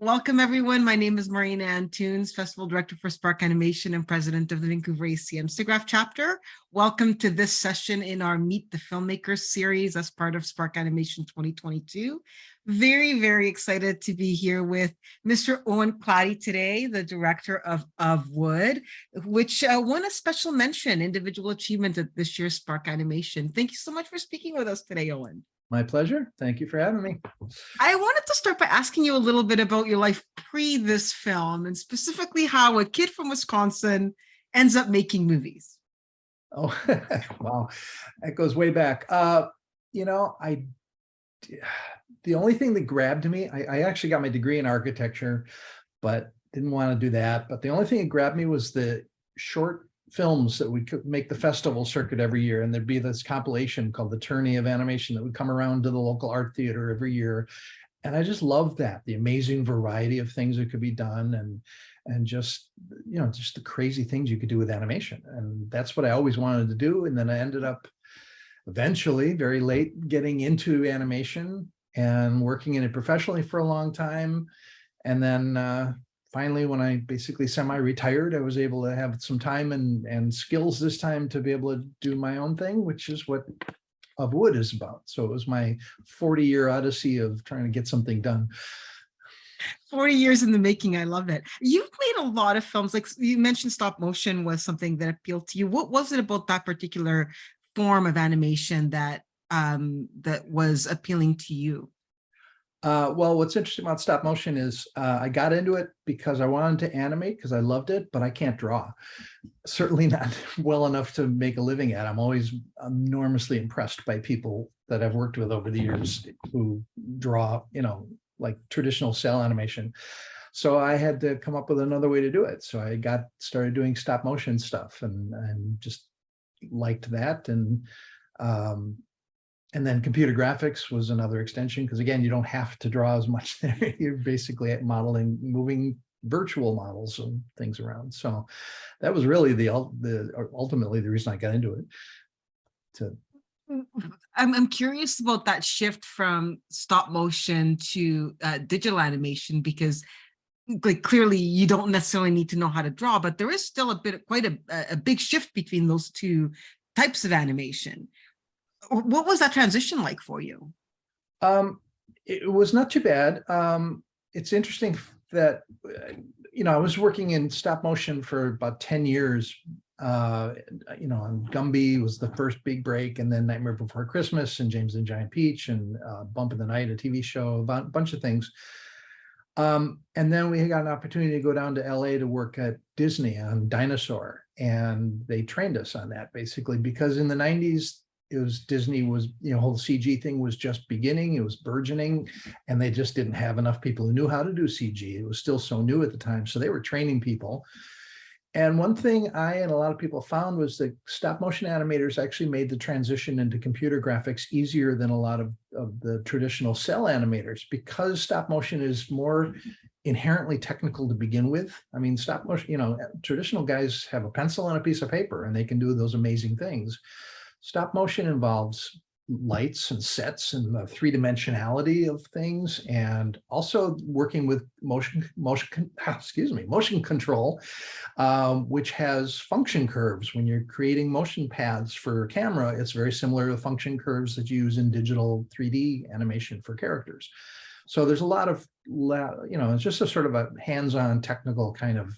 Welcome, everyone. My name is Marina Antunes, Festival Director for Spark Animation and President of the Vancouver ACM SIGGRAPH chapter. Welcome to this session in our Meet the Filmmakers series as part of Spark Animation 2022. Very, very excited to be here with Mr. Owen Klatte today, the director of Wood, which won a special mention, individual achievement at this year's Spark Animation. Thank you so much for speaking with us today, Owen. My pleasure. Thank you for having me. I wanted to start by asking you a little bit about your life pre this film, and specifically how a kid from Wisconsin ends up making movies. Oh, wow. That goes way back. The only thing that grabbed me, I actually got my degree in architecture, but didn't want to do that. But the only thing that grabbed me was the short films that would make the festival circuit every year. And there'd be this compilation called the Tourney of Animation that would come around to the local art theater every year. And I just loved that, the amazing variety of things that could be done and just the crazy things you could do with animation. And that's what I always wanted to do. And then I ended up eventually very late getting into animation and working in it professionally for a long time. And then finally, when I basically semi-retired, I was able to have some time and skills this time to be able to do my own thing, which is what Of Wood is about. So it was my 40-year odyssey of trying to get something done. 40 years in the making. I love it. You've made a lot of films. Like you mentioned, stop motion was something that appealed to you. What was it about that particular form of animation that that was appealing to you? Well, what's interesting about stop motion is I got into it because I wanted to animate because I loved it, but I can't draw. Certainly not well enough to make a living at. I'm always enormously impressed by people that I've worked with over the years who draw, like traditional cell animation. So I had to come up with another way to do it. So I started doing stop motion stuff and just liked that. And then computer graphics was another extension, because again, you don't have to draw as much there. You're basically modeling, moving virtual models and things around. So that was really ultimately the reason I got into it. I'm curious about that shift from stop motion to digital animation, because like clearly you don't necessarily need to know how to draw, but there is still quite a big shift between those two types of animation. What was that transition like for you? It was not too bad. It's interesting that, I was working in stop motion for about 10 years. And Gumby was the first big break, and then Nightmare Before Christmas and James and the Giant Peach and Bump in the Night, a TV show, about a bunch of things. And then we got an opportunity to go down to LA to work at Disney on Dinosaur. And they trained us on that basically, because in the 90s, Disney was, whole CG thing was just beginning, it was burgeoning, and they just didn't have enough people who knew how to do CG. It was still so new at the time. So they were training people. And one thing I and a lot of people found was that stop motion animators actually made the transition into computer graphics easier than a lot of the traditional cell animators, because stop motion is more inherently technical to begin with. I mean, stop motion, traditional guys have a pencil and a piece of paper and they can do those amazing things. Stop motion involves lights and sets and the three-dimensionality of things, and also working with motion control, which has function curves. When you're creating motion paths for camera, it's very similar to function curves that you use in digital 3D animation for characters. So there's a lot of, it's just a sort of a hands-on technical kind of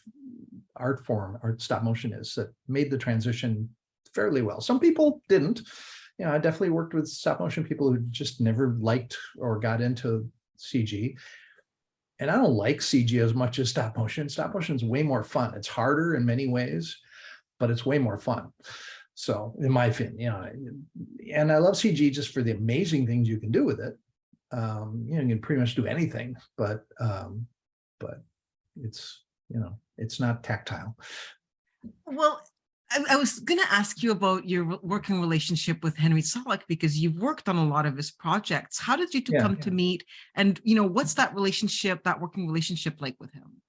art form, art stop motion is, that made the transition fairly well. Some people didn't. I definitely worked with stop motion people who just never liked or got into CG. And I don't like CG as much as stop motion. Stop motion is way more fun. It's harder in many ways, but it's way more fun. So in my opinion, and I love CG just for the amazing things you can do with it. You can pretty much do anything, but it's, it's not tactile. Well, I was going to ask you about your working relationship with Henry Selick, because you've worked on a lot of his projects. How did you two come to meet? And, what's that working relationship like with him?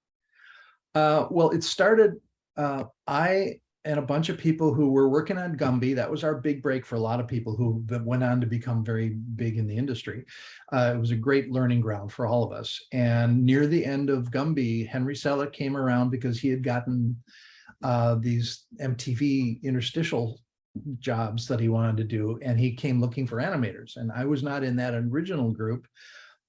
Well, it started, I and a bunch of people who were working on Gumby. That was our big break for a lot of people who went on to become very big in the industry. It was a great learning ground for all of us. And near the end of Gumby, Henry Selick came around because he had gotten these MTV interstitial jobs that he wanted to do. And he came looking for animators. And I was not in that original group,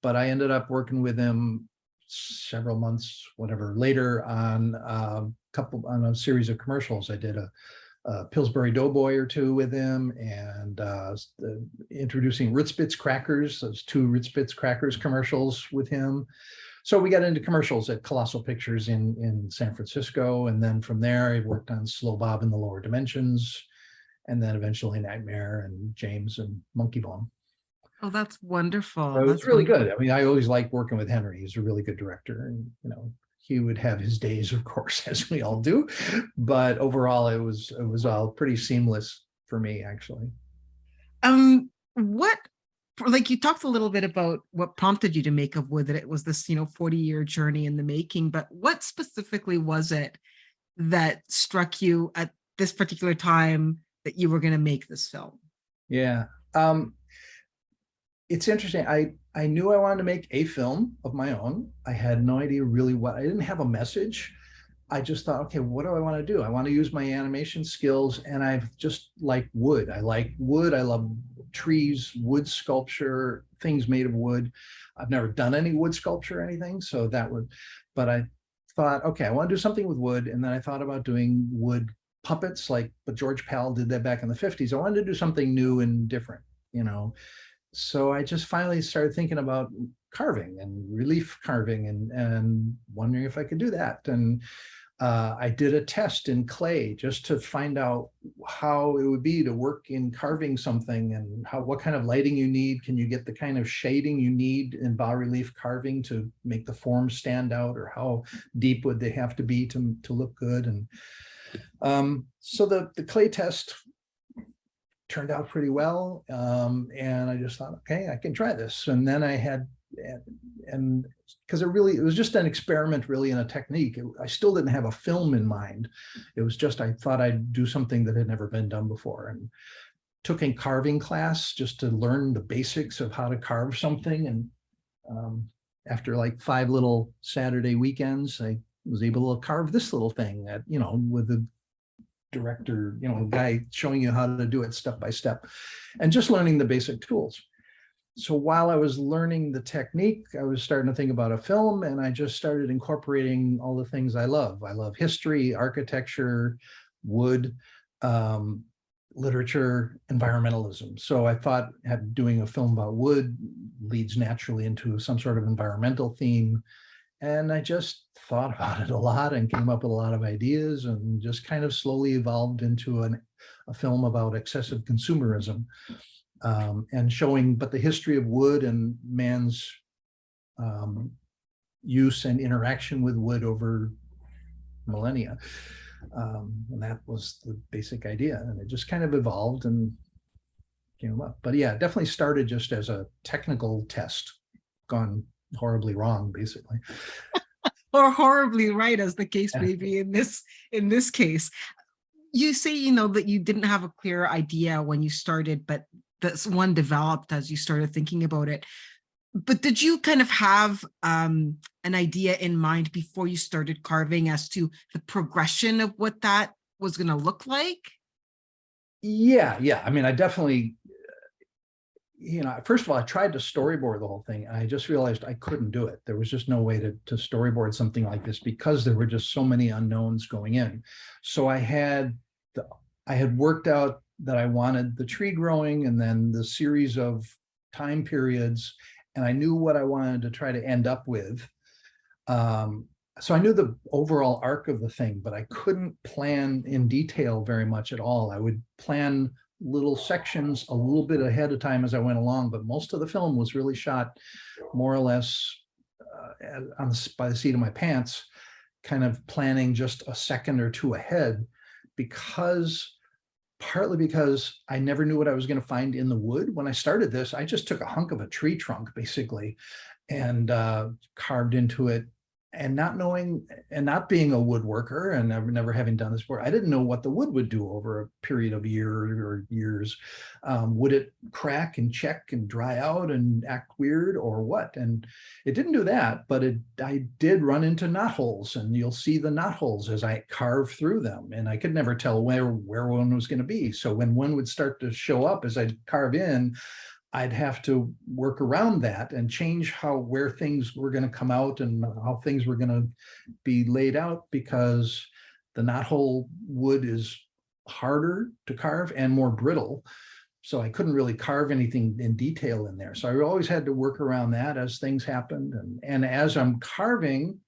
but I ended up working with him several months, whatever, later on on a series of commercials. I did a Pillsbury Doughboy or two with him, and introducing Ritz Bits crackers, those 2 Ritz Bits crackers commercials with him. So we got into commercials at Colossal Pictures in San Francisco. And then from there, I worked on Slow Bob in the Lower Dimensions, and then eventually Nightmare and James and Monkey Bone. Oh, that's wonderful. So it was That's really wonderful. good. I mean, I always liked working with Henry. He's a really good director. And, he would have his days, of course, as we all do. But overall, it was all pretty seamless for me, actually. What, like, you talked a little bit about what prompted you to make of wood, that it was this 40-year journey in the making, but what specifically was it that struck you at this particular time that you were going to make this film? Yeah. It's interesting. I knew I wanted to make a film of my own. I had no idea really what. I didn't have a message. I just thought, okay, what do I want to do? I want to use my animation skills, and I've just like wood. I like wood. I love trees, wood sculpture, things made of wood. I've never done any wood sculpture or anything, so that would. But I thought, okay, I want to do something with wood, and then I thought about doing wood puppets, but George Pal did that back in the 50s. I wanted to do something new and different, So I just finally started thinking about carving and relief carving, and wondering if I could do that. And I did a test in clay just to find out how it would be to work in carving something, and what kind of lighting you need. Can you get the kind of shading you need in bas relief carving to make the form stand out, or how deep would they have to be to look good? And so the clay test turned out pretty well. And I just thought, okay, I can try this. And then and because it was just an experiment really in a technique. I still didn't have a film in mind. It was just, I thought I'd do something that had never been done before, and took a carving class just to learn the basics of how to carve something. And after like 5 little Saturday weekends, I was able to carve this little thing with the director, guy showing you how to do it step by step, and just learning the basic tools. So while I was learning the technique, I was starting to think about a film, and I just started incorporating all the things I love. I love history, architecture, wood, literature, environmentalism. So I thought doing a film about wood leads naturally into some sort of environmental theme. And I just thought about it a lot and came up with a lot of ideas, and just kind of slowly evolved into a film about excessive consumerism, and showing the history of wood and man's use and interaction with wood over millennia. And that was the basic idea, and it just kind of evolved and came up. But yeah, it definitely started just as a technical test, gone horribly wrong, basically. Or horribly right, as the case may be in this case. You say, that you didn't have a clear idea when you started, but this one developed as you started thinking about it. But did you kind of have an idea in mind before you started carving as to the progression of what that was going to look like? Yeah. I mean, I definitely, first of all, I tried to storyboard the whole thing, and I just realized I couldn't do it. There was just no way to storyboard something like this, because there were just so many unknowns going in. So I had worked out that I wanted the tree growing, and then the series of time periods, and I knew what I wanted to try to end up with. So I knew the overall arc of the thing, but I couldn't plan in detail very much at all. I would plan little sections a little bit ahead of time as I went along, but most of the film was really shot more or less by the seat of my pants, kind of planning just a second or two ahead, partly because I never knew what I was going to find in the wood. When I started this, I just took a hunk of a tree trunk basically, and carved into it, and not knowing and not being a woodworker and never having done this before, I didn't know what the wood would do over a period of a year or years. Would it crack and check and dry out and act weird or what? And it didn't do that, but I did run into knot holes, and you'll see the knot holes as I carve through them. And I could never tell where one was going to be. So when one would start to show up as I'd carve in, I'd have to work around that and change where things were going to come out and how things were going to be laid out, because the knothole wood is harder to carve and more brittle. So I couldn't really carve anything in detail in there. So I always had to work around that as things happened. And as I'm carving,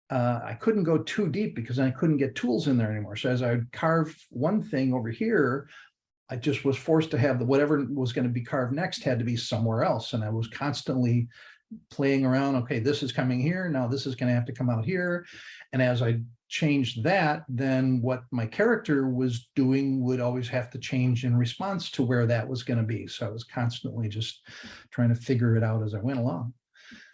I couldn't go too deep because I couldn't get tools in there anymore. So as I would carve one thing over here, I just was forced to have whatever was going to be carved next had to be somewhere else. And I was constantly playing around. Okay, this is coming here. Now this is going to have to come out here. And as I changed that, then what my character was doing would always have to change in response to where that was going to be. So I was constantly just trying to figure it out as I went along.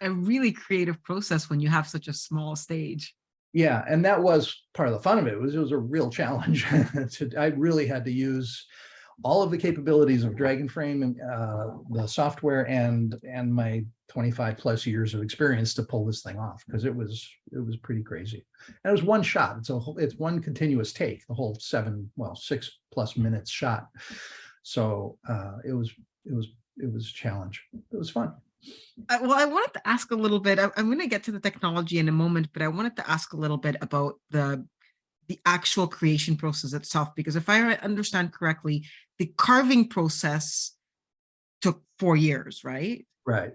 A really creative process when you have such a small stage. Yeah, and that was part of the fun of it. It was a real challenge. I really had to use all of the capabilities of Dragonframe and the software and my 25 plus years of experience to pull this thing off, because it was pretty crazy. And it was one shot. It's one continuous take, the whole 6+ minutes shot. So it was a challenge. It was fun. Well, I wanted to ask a little bit. I'm going to get to the technology in a moment, but I wanted to ask a little bit about the actual creation process itself, because if I understand correctly, the carving process took 4 years, right? Right.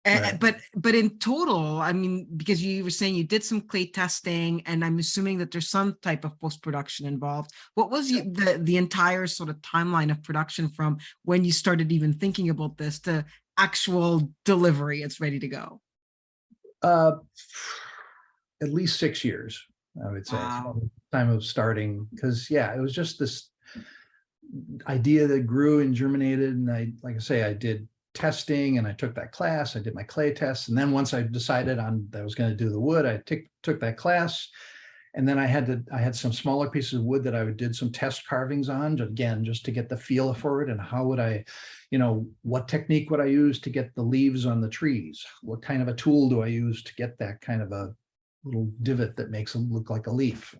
But in total, I mean, because you were saying you did some clay testing, and I'm assuming that there's some type of post-production involved. What was the entire sort of timeline of production from when you started even thinking about this to actual delivery? It's ready to go. At least 6 years, I would say. Wow. From the time of starting, because it was just this idea that grew and germinated. And like I say, I did testing and I took that class. I did my clay tests, and then once I decided that I was going to do the wood, I took that class, and then I had some smaller pieces of wood that I did some test carvings on, again, just to get the feel for it, and how would I, what technique would I use to get the leaves on the trees? What kind of a tool do I use to get that kind of a little divot that makes them look like a leaf?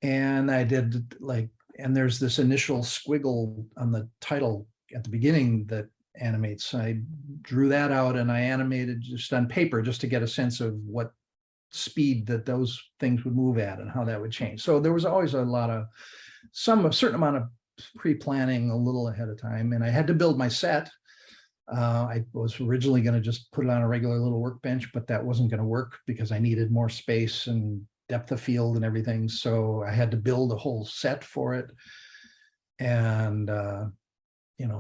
And I did and there's this initial squiggle on the title at the beginning that animates. I drew that out and I animated just on paper, just to get a sense of what speed that those things would move at and how that would change. So there was always a certain amount of pre-planning a little ahead of time. And I had to build my set. I was originally going to just put it on a regular little workbench, but that wasn't going to work because I needed more space and depth of field and everything. So I had to build a whole set for it, and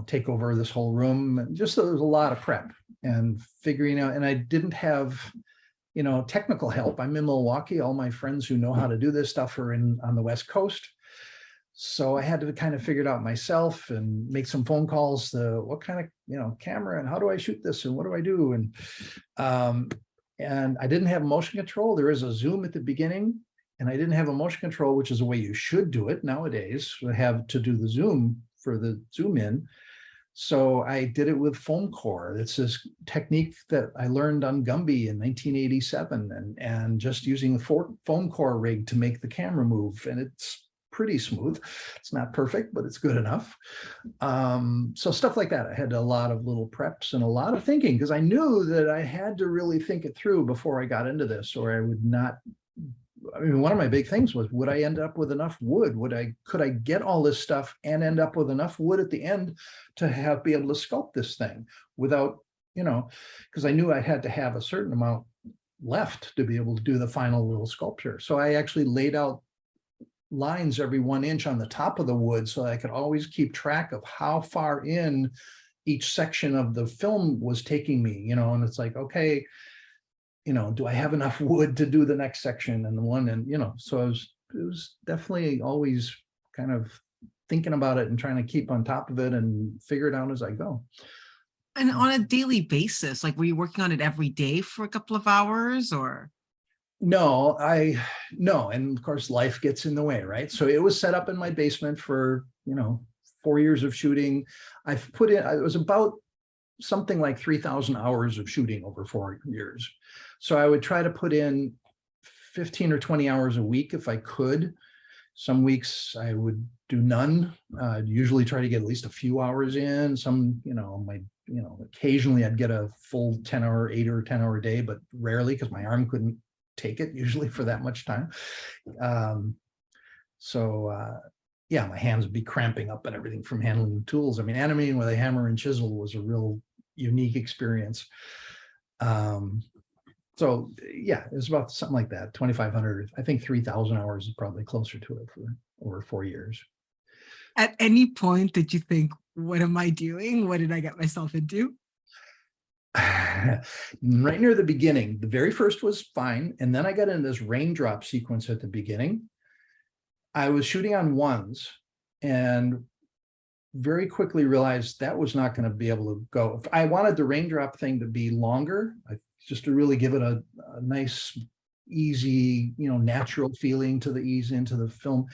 take over this whole room. Just there was a lot of prep and figuring out, and I didn't have technical help. I'm in Milwaukee. All my friends who know how to do this stuff are on the West Coast. So I had to kind of figure it out myself and make some phone calls to what kind of camera and how do I shoot this and what do I do? And I didn't have motion control. There is a zoom at the beginning, and I didn't have a motion control, which is the way you should do it nowadays. I have to do the zoom for the zoom in. So I did it with foam core. It's this technique that I learned on Gumby in 1987, and just using the foam core rig to make the camera move. And it's pretty smooth. It's not perfect, but it's good enough. So stuff like that. I had a lot of little preps and a lot of thinking, because I knew that I had to really think it through before I got into this, or I would not. I mean, one of my big things was, would I end up with enough wood? Could I get all this stuff and end up with enough wood at the end to be able to sculpt this thing without, because I knew I had to have a certain amount left to be able to do the final little sculpture. So I actually laid out lines every 1 inch on the top of the wood, so I could always keep track of how far in each section of the film was taking me, and it's like, okay, do I have enough wood to do the next section and the one, and so it was definitely always kind of thinking about it and trying to keep on top of it and figure it out as I go. And on a daily basis, like were you working on it every day for a couple of hours or? No, no, and of course life gets in the way, right? So it was set up in my basement for 4 years of shooting. I've put in, it was about something like 3,000 hours of shooting over 4 years. So I would try to put in 15 or 20 hours a week if I could. Some weeks I would do none. I'd usually try to get at least a few hours in. Some, occasionally I'd get a full 10-hour, 8 or 10-hour day, but rarely because my arm couldn't take it usually for that much time. Yeah, my hands would be cramping up and everything from handling the tools. I mean, animating with a hammer and chisel was a real unique experience. So yeah, it was about something like that, 2,500. I think 3,000 hours is probably closer to it for over 4 years. At any point did you think, what am I doing? What did I get myself into? Right near the beginning, the very first was fine. And then I got into this raindrop sequence at the beginning. I was shooting on ones and very quickly realized that was not going to be able to go. If I wanted the raindrop thing to be longer, just to really give it a nice, easy, natural feeling to the ease into the film.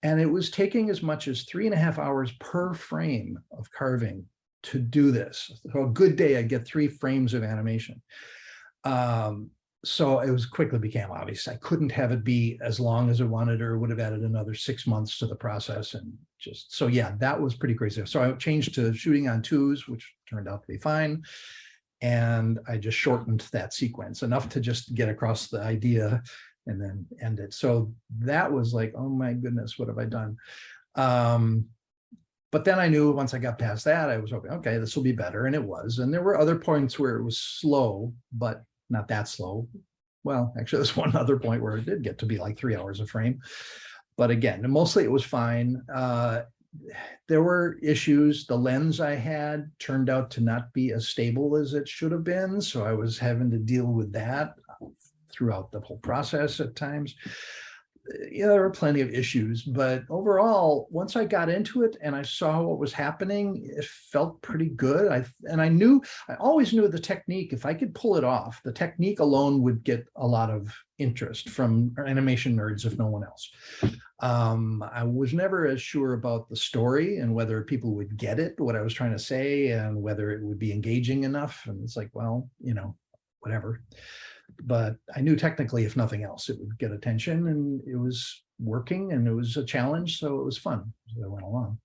And it was taking as much as 3.5 hours per frame of carving to do this. So a good day, I'd get 3 frames of animation. So it was quickly became obvious I couldn't have it be as long as I wanted, or would have added another 6 months to the process. And just, so yeah, that was pretty crazy. So I changed to shooting on 2s, which turned out to be fine. And I just shortened that sequence enough to just get across the idea and then end it. So that was like, oh my goodness, what have I done? But then I knew once I got past that, I was okay, this will be better. And it was. And there were other points where it was slow, but not that slow. Well, actually, there's one other point where it did get to be like 3 hours a frame. But again, mostly it was fine. There were issues. The lens I had turned out to not be as stable as it should have been. So I was having to deal with that throughout the whole process at times. There were plenty of issues, but overall, once I got into it and I saw what was happening, it felt pretty good. I always knew the technique, if I could pull it off, the technique alone would get a lot of interest from animation nerds, if no one else. I was never as sure about the story and whether people would get it, what I was trying to say, and whether it would be engaging enough. And it's like, well, whatever. But I knew technically, if nothing else, it would get attention, and it was working, and it was a challenge. So it was fun as I went along.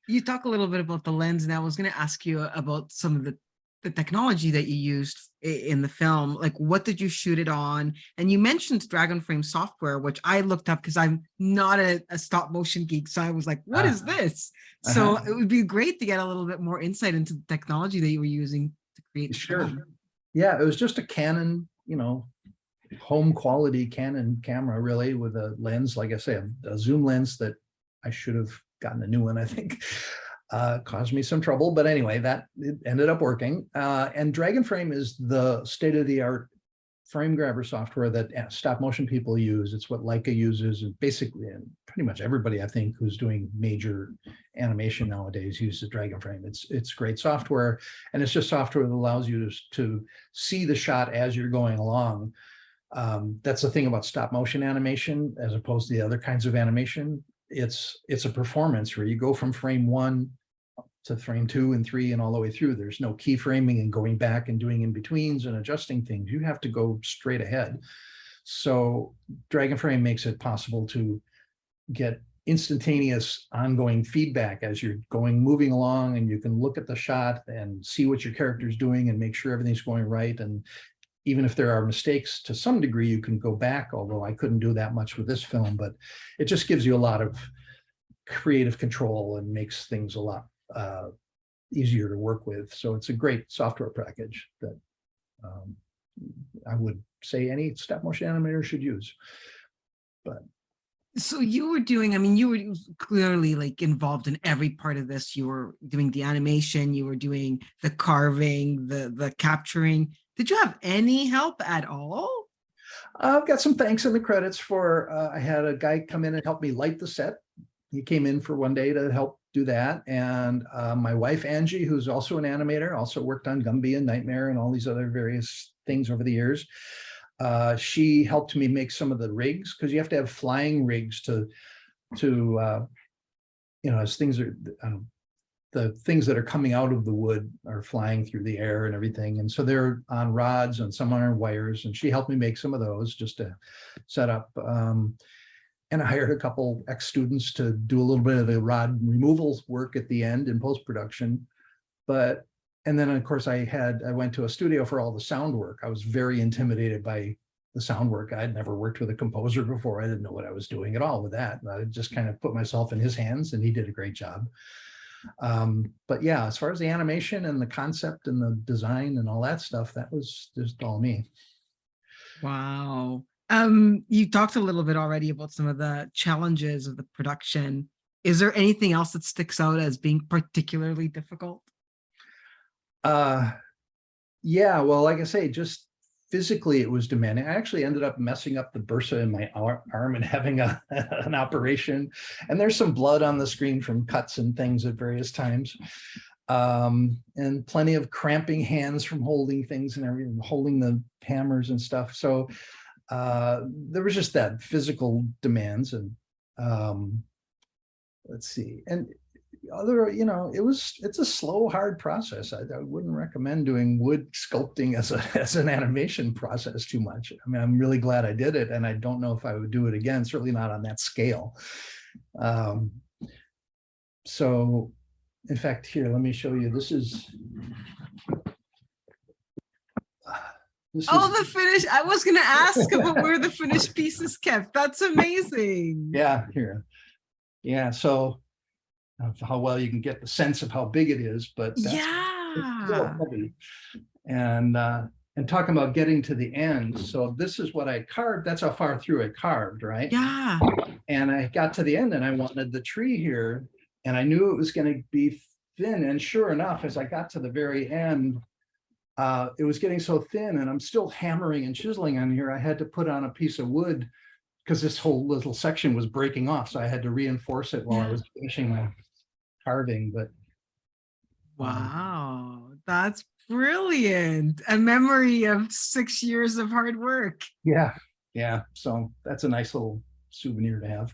You talk a little bit about the lens, and I was going to ask you about some of the technology that you used in the film. Like, what did you shoot it on? And you mentioned Dragon Frame software, which I looked up because I'm not a stop motion geek. So I was like, what is this? So it would be great to get a little bit more insight into the technology that you were using to create the film. Yeah, it was just a Canon, home quality Canon camera, really, with a lens, like I say, a zoom lens that I should have gotten a new one, I think. Caused me some trouble, but anyway, it ended up working. And Dragon Frame is the state-of-the-art frame grabber software that stop motion people use. It's what Leica uses, and basically, and pretty much everybody I think who's doing major animation nowadays uses Dragon Frame. It's great software, and it's just software that allows you to see the shot as you're going along. That's the thing about stop motion animation as opposed to the other kinds of animation. It's a performance where you go from frame 1 to frame 2 and 3 and all the way through. There's no keyframing and going back and doing in-betweens and adjusting things. You have to go straight ahead. So Dragon Frame makes it possible to get instantaneous ongoing feedback as you're moving along, and you can look at the shot and see what your character's doing and make sure everything's going right. And even if there are mistakes to some degree, you can go back, although I couldn't do that much with this film, but it just gives you a lot of creative control and makes things a lot easier to work with. So it's a great software package that I would say any stop motion animator should use. But so you were doing, you were clearly like involved in every part of this. You were doing the animation, you were doing the carving, the capturing. Did you have any help at all? I've got some thanks in the credits for, I had a guy come in and help me light the set he came in for one day to help do that. And my wife, Angie, who's also an animator, also worked on Gumby and Nightmare and all these other various things over the years. She helped me make some of the rigs, because you have to have flying rigs to as things are, the things that are coming out of the wood are flying through the air and everything. And so they're on rods and some on wires. And she helped me make some of those just to set up. And I hired a couple ex-students to do a little bit of the rod removal work at the end in post-production. And then of course I went to a studio for all the sound work. I was very intimidated by the sound work. I'd never worked with a composer before. I didn't know what I was doing at all with that. I just kind of put myself in his hands, and he did a great job. But yeah, as far as the animation and the concept and the design and all that stuff, that was just all me. Wow. You talked a little bit already about some of the challenges of the production. Is there anything else that sticks out as being particularly difficult? Yeah, well, like I say, just physically it was demanding. I actually ended up messing up the bursa in my arm and having an operation. And there's some blood on the screen from cuts and things at various times. And plenty of cramping hands from holding things and everything, holding the hammers and stuff. So there was just that physical demands. And let's see. And other, it's a slow, hard process. I wouldn't recommend doing wood sculpting as an animation process too much. I mean, I'm really glad I did it, and I don't know if I would do it again, certainly not on that scale. So in fact, here, let me show you. This is the finish. I was going to ask about where the finished piece is kept. That's amazing. Yeah, here. Yeah, so how well you can get the sense of how big it is, but that's heavy. And talking about getting to the end. So this is what I carved. That's how far through I carved, right? Yeah. And I got to the end and I wanted the tree here, and I knew it was going to be thin. And sure enough, as I got to the very end, it was getting so thin, and I'm still hammering and chiseling on here. I had to put on a piece of wood because this whole little section was breaking off. So I had to reinforce it while I was finishing my carving. But wow, that's brilliant. A memory of 6 years of hard work. Yeah. So that's a nice little souvenir to have.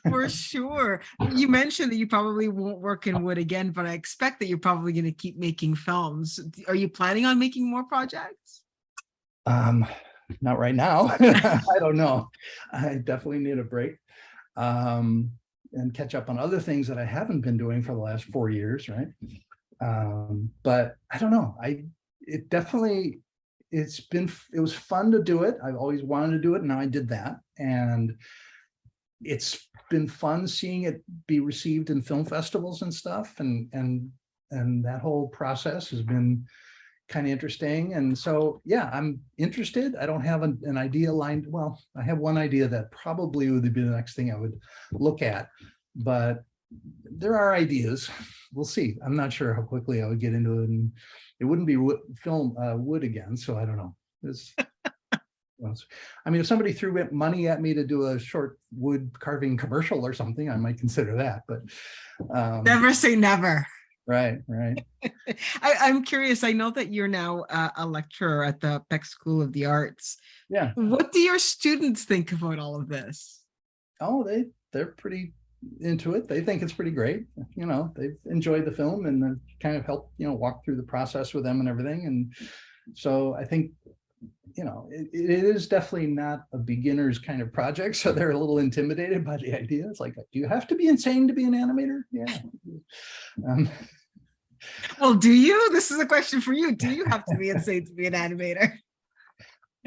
For sure. You mentioned that you probably won't work in wood again, but I expect that you're probably going to keep making films. Are you planning on making more projects? Not right now. I don't know. I definitely need a break. And catch up on other things that I haven't been doing for the last 4 years, right? But I don't know. It was fun to do it. I've always wanted to do it, and now I did that. And it's been fun seeing it be received in film festivals and stuff. And that whole process has been kind of interesting. And so, yeah, I'm interested. I don't have an idea lined. Well, I have one idea that probably would be the next thing I would look at, but there are ideas. We'll see. I'm not sure how quickly I would get into it, and it wouldn't be wood again. So I don't know. I mean, if somebody threw money at me to do a short wood carving commercial or something, I might consider that, but never say never. Right. I'm curious. I know that you're now a lecturer at the Peck School of the Arts. Yeah. What do your students think about all of this? Oh, they're pretty into it. They think it's pretty great. They've enjoyed the film, and kind of helped, walk through the process with them and everything. And so I think, it is definitely not a beginner's kind of project. So they're a little intimidated by the idea. It's like, do you have to be insane to be an animator? Yeah. Well, do you? This is a question for you. Do you have to be insane to be an animator?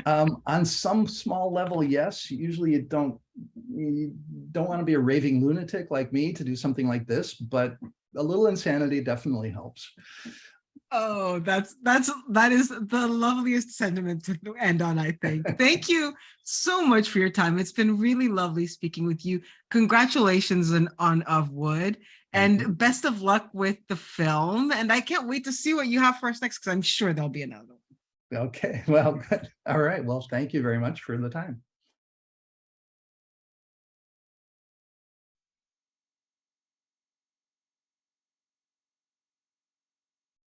On some small level, yes. Usually you don't want to be a raving lunatic like me to do something like this, but a little insanity definitely helps. Oh, that is the loveliest sentiment to end on, I think. Thank you so much for your time. It's been really lovely speaking with you. Congratulations on Of Wood, and best of luck with the film. And I can't wait to see what you have for us next, because I'm sure there'll be another one. Okay, well, good. All right. Well, thank you very much for the time.